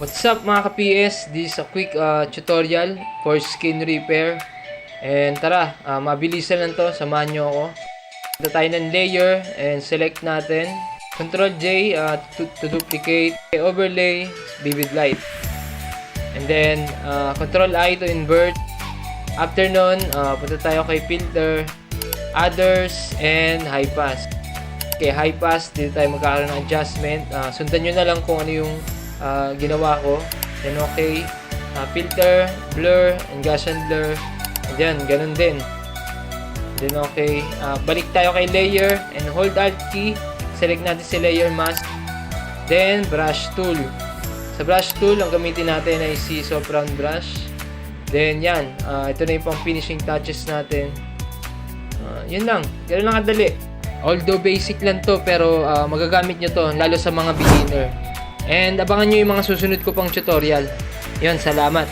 What's up mga ka-PS? This is a quick tutorial for skin repair. And tara, mabilisan lang to, samahan nyo ako. Punta tayo ng layer and select natin. Ctrl J to duplicate, overlay, vivid light. And then Ctrl I to invert. After nun, punta tayo kay filter, others, and high pass. Okay, high pass, dito tayo magkakaroon ng adjustment. Sundan nyo na lang kung ano yung ginawa ko. Then okay, filter, blur, and Gaussian blur. And yan, ganun din. Then okay, balik tayo kay layer and hold alt key. Select natin si layer mask. Then brush tool. Sa brush tool, ang gamitin natin ay si soft round brush. Then yan, ito na yung pang finishing touches natin. Yun lang, ganun lang kadali. Although basic lang to, pero magagamit nyo to lalo sa mga beginner. And abangan nyo yung mga susunod ko pang tutorial. Yun, salamat.